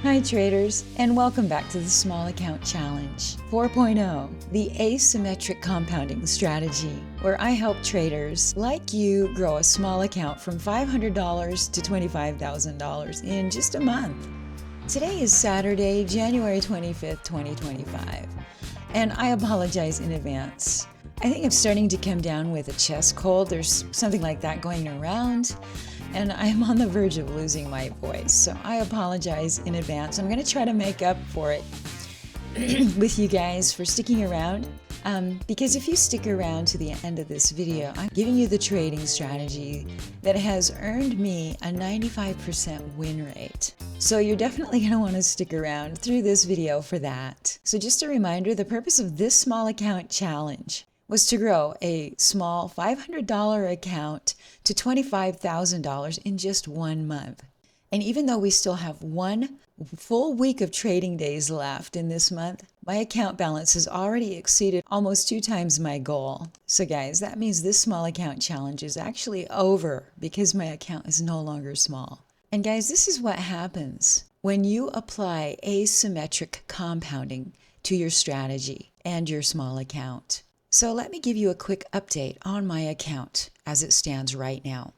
Hi traders, and welcome back to the Small Account Challenge 4.0, the asymmetric compounding strategy, where I help traders like you grow a small account from $500 to $25,000 in just a month. Today is Saturday, January 25th, 2025, and I apologize in advance. I think I'm starting to come down with a chest cold. There's something like that going around, and I'm on the verge of losing my voice, so I apologize in advance. I'm going to try to make up for it with you guys for sticking around, because if you stick around to the end of this video, I'm giving you the trading strategy that has earned me a 95% win rate. So you're definitely going to want to stick around through this video for that. So just a reminder, the purpose of this small account challenge was to grow a small $500 account to $25,000 in just 1 month. And even though we still have 1 full week of trading days left in this month, my account balance has already exceeded almost 2 times my goal. So guys, that means this small account challenge is actually over because my account is no longer small. And guys, this is what happens when you apply asymmetric compounding to your strategy and your small account. So let me give you a quick update on my account as it stands right now.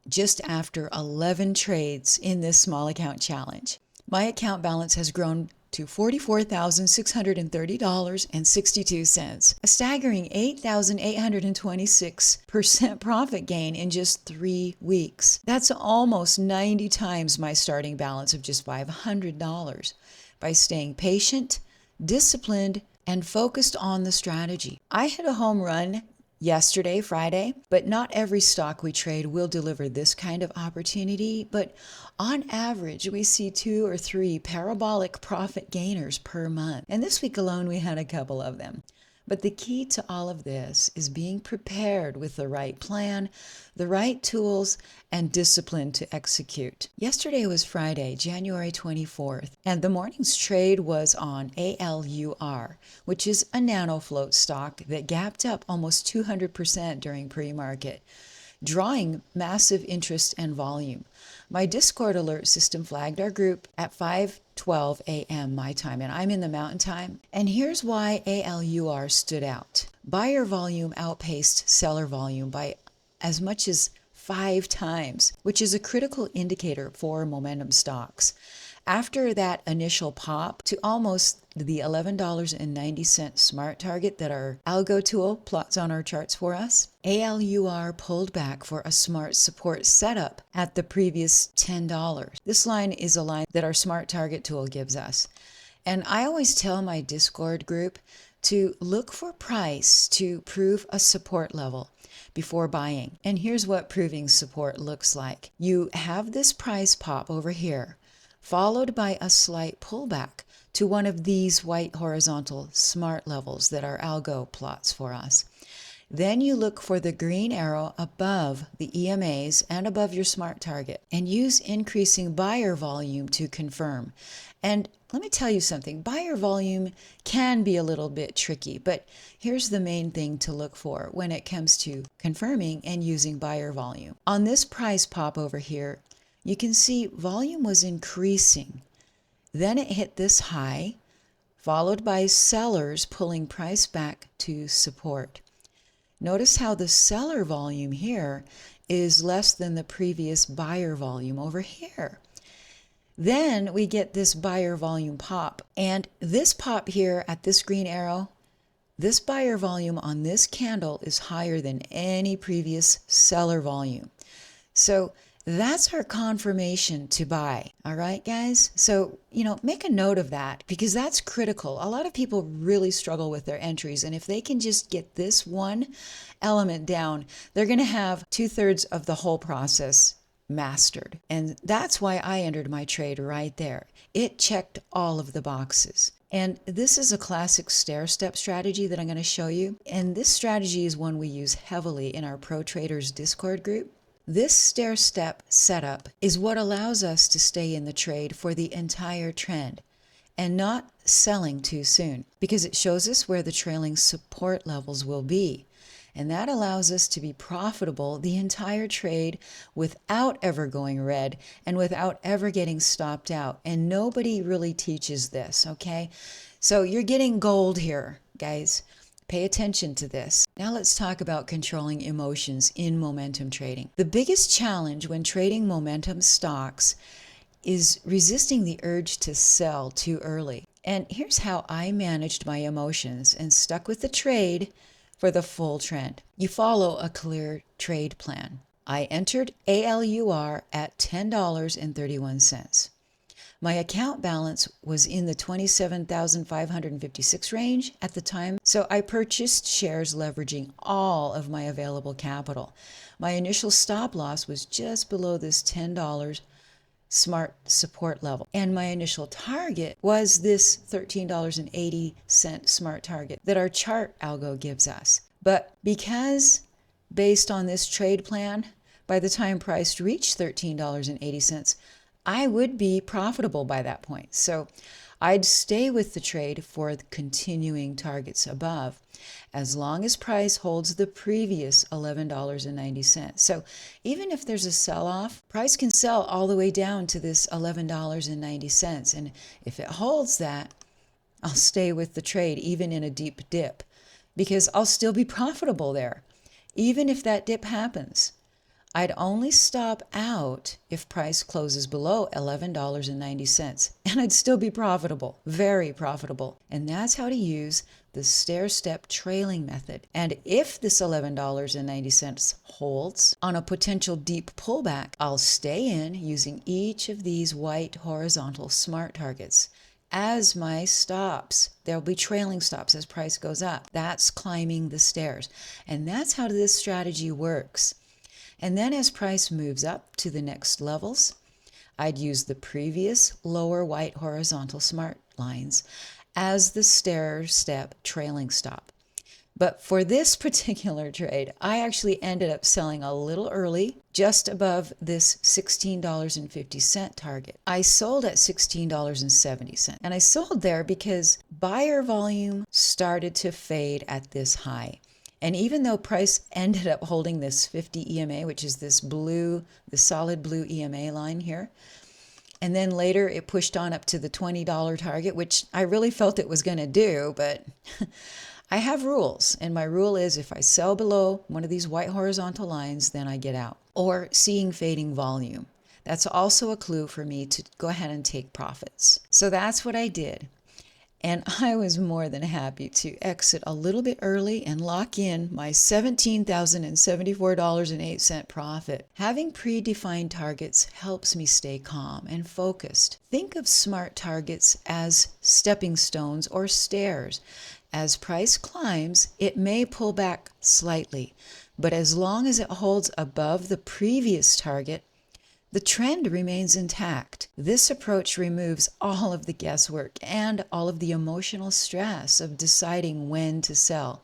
Just after 11 trades in this small account challenge, my account balance has grown to $44,630.62, a staggering 8,826% profit gain in just 3 weeks. That's almost 90 times my starting balance of just $500 by staying patient, disciplined, and focused on the strategy. I hit a home run yesterday, Friday, but not every stock we trade will deliver this kind of opportunity. But on average, we see 2 or 3 parabolic profit gainers per month. And this week alone, we had a couple of them. But the key to all of this is being prepared with the right plan, the right tools, and discipline to execute. Yesterday was Friday, January 24th, and the morning's trade was on ALUR, which is a nanofloat stock that gapped up almost 200% during pre-market, drawing massive interest and volume. My Discord alert system flagged our group at 5:12 a.m. my time, and I'm in the mountain time. And here's why ALUR stood out. Buyer volume outpaced seller volume by as much as 5 times, which is a critical indicator for momentum stocks. After that initial pop to almost the $11.90 smart target that our algo tool plots on our charts for us, ALUR pulled back for a smart support setup at the previous $10. This line is a line that our smart target tool gives us. And I always tell my Discord group to look for price to prove a support level before buying. And here's what proving support looks like. You have this price pop over here, followed by a slight pullback to one of these white horizontal smart levels that our algo plots for us. Then you look for the green arrow above the EMAs and above your smart target and use increasing buyer volume to confirm. And let me tell you something, buyer volume can be a little bit tricky, but here's the main thing to look for when it comes to confirming and using buyer volume. On this price pop over here, you can see volume was increasing. Then it hit this high, followed by sellers pulling price back to support. Notice how the seller volume here is less than the previous buyer volume over here. Then we get this buyer volume pop, and this pop here at this green arrow, this buyer volume on this candle is higher than any previous seller volume. So that's our confirmation to buy. All right, guys? So, make a note of that because that's critical. A lot of people really struggle with their entries. And if they can just get this one element down, they're going to have 2/3 of the whole process mastered. And that's why I entered my trade right there. It checked all of the boxes. And this is a classic stair-step strategy that I'm going to show you. And this strategy is one we use heavily in our Pro Traders Discord group. This stair-step setup is what allows us to stay in the trade for the entire trend and not selling too soon because it shows us where the trailing support levels will be. And that allows us to be profitable the entire trade without ever going red and without ever getting stopped out. And nobody really teaches this, okay? So you're getting gold here, guys. Pay attention to this. Now let's talk about controlling emotions in momentum trading. The biggest challenge when trading momentum stocks is resisting the urge to sell too early. And here's how I managed my emotions and stuck with the trade for the full trend. You follow a clear trade plan. I entered ALUR at $10.31. My account balance was in the 27,556 range at the time, so I purchased shares leveraging all of my available capital. My initial stop loss was just below this $10 smart support level, and my initial target was this $13.80 smart target that our chart algo gives us. But because based on this trade plan, by the time price reached $13.80, I would be profitable by that point. So I'd stay with the trade for the continuing targets above, as long as price holds the previous $11.90. So even if there's a sell-off, price can sell all the way down to this $11.90. And if it holds that, I'll stay with the trade even in a deep dip, because I'll still be profitable there, even if that dip happens. I'd only stop out if price closes below $11.90, and I'd still be profitable, very profitable. And that's how to use the stair-step trailing method. And if this $11.90 holds on a potential deep pullback, I'll stay in using each of these white horizontal smart targets as my stops. There'll be trailing stops as price goes up. That's climbing the stairs. And that's how this strategy works. And then as price moves up to the next levels, I'd use the previous lower white horizontal smart lines as the stair-step trailing stop. But for this particular trade, I actually ended up selling a little early, just above this $16.50 target. I sold at $16.70, and I sold there because buyer volume started to fade at this high. And even though price ended up holding this 50 EMA, which is this blue, the solid blue EMA line here, and then later it pushed on up to the $20 target, which I really felt it was going to do, but I have rules. And my rule is if I sell below one of these white horizontal lines, then I get out. Or seeing fading volume. That's also a clue for me to go ahead and take profits. So that's what I did. And I was more than happy to exit a little bit early and lock in my $17,074.08 profit. Having predefined targets helps me stay calm and focused. Think of smart targets as stepping stones or stairs. As price climbs, it may pull back slightly, but as long as it holds above the previous target, the trend remains intact. This approach removes all of the guesswork and all of the emotional stress of deciding when to sell.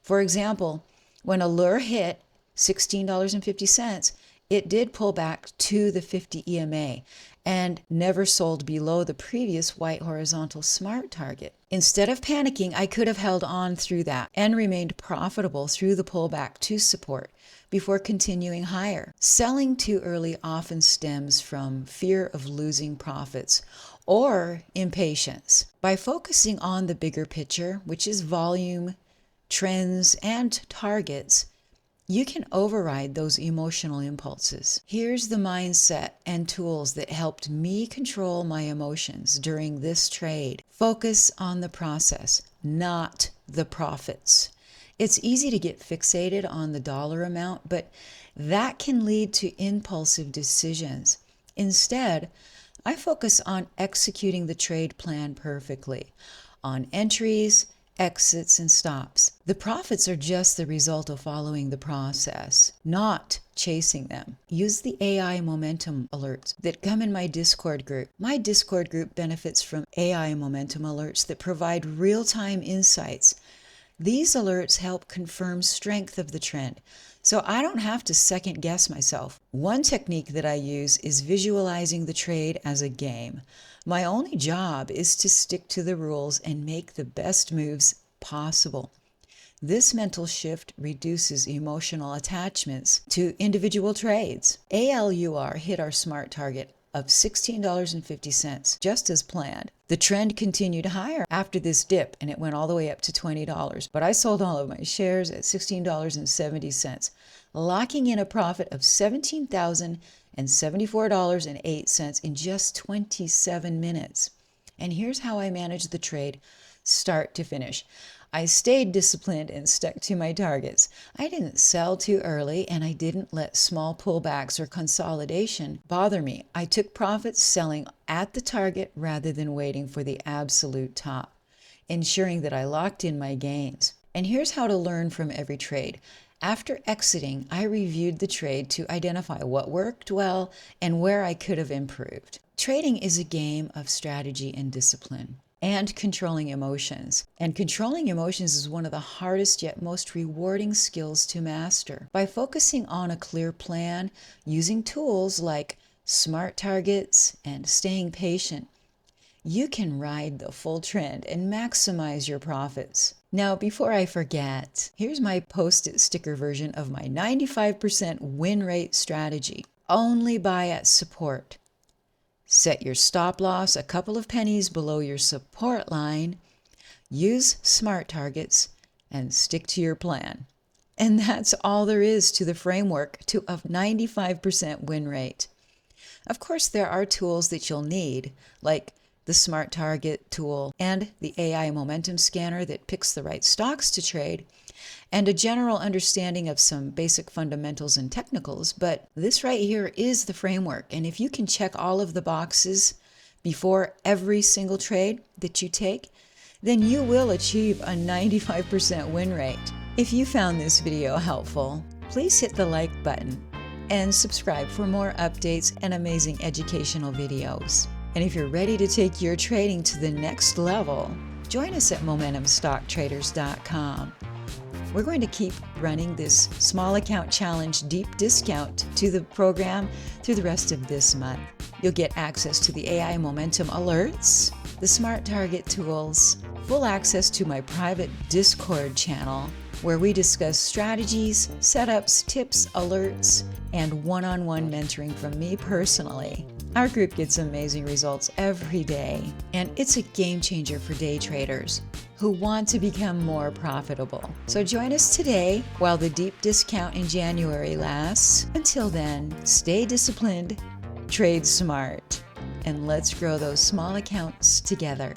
For example, when ALUR hit $16.50, it did pull back to the 50 EMA and never sold below the previous white horizontal smart target. Instead of panicking, I could have held on through that and remained profitable through the pullback to support before continuing higher. Selling too early often stems from fear of losing profits or impatience. By focusing on the bigger picture, which is volume, trends, and targets, you can override those emotional impulses. Here's the mindset and tools that helped me control my emotions during this trade. Focus on the process, not the profits. It's easy to get fixated on the dollar amount, but that can lead to impulsive decisions. Instead, I focus on executing the trade plan perfectly, on entries, exits, and stops. The profits are just the result of following the process, not chasing them. Use the AI momentum alerts that come in my Discord group. My Discord group benefits from AI momentum alerts that provide real-time insights. These alerts help confirm strength of the trend, so I don't have to second guess myself. One technique that I use is visualizing the trade as a game. My only job is to stick to the rules and make the best moves possible. This mental shift reduces emotional attachments to individual trades. ALUR hit our SMART target of $16.50, just as planned. The trend continued higher after this dip, and it went all the way up to $20. But I sold all of my shares at $16.70, locking in a profit of $17,074.08 in just 27 minutes. And here's how I managed the trade start to finish. I stayed disciplined and stuck to my targets. I didn't sell too early, and I didn't let small pullbacks or consolidation bother me. I took profits selling at the target rather than waiting for the absolute top, ensuring that I locked in my gains. And here's how to learn from every trade. After exiting, I reviewed the trade to identify what worked well and where I could have improved. Trading is a game of strategy and discipline, and controlling emotions. And controlling emotions is one of the hardest yet most rewarding skills to master. By focusing on a clear plan, using tools like SMART targets and staying patient, you can ride the full trend and maximize your profits. Now, before I forget, here's my post-it sticker version of my 95% win rate strategy. Only buy at support. Set your stop loss a couple of pennies below your support line, use SMART targets, and stick to your plan. And that's all there is to the framework to a 95% win rate. Of course, there are tools that you'll need, like the SMART Target tool and the AI momentum scanner that picks the right stocks to trade, and a general understanding of some basic fundamentals and technicals, but this right here is the framework. And if you can check all of the boxes before every single trade that you take, then you will achieve a 95% win rate. If you found this video helpful, please hit the like button and subscribe for more updates and amazing educational videos. And if you're ready to take your trading to the next level, join us at MomentumStockTraders.com. We're going to keep running this small account challenge deep discount to the program through the rest of this month. You'll get access to the AI momentum alerts, the SMART target tools, full access to my private Discord channel where we discuss strategies, setups, tips, alerts, and one-on-one mentoring from me personally. Our group gets amazing results every day, and it's a game changer for day traders who want to become more profitable. So join us today while the deep discount in January lasts. Until then, stay disciplined, trade smart, and let's grow those small accounts together.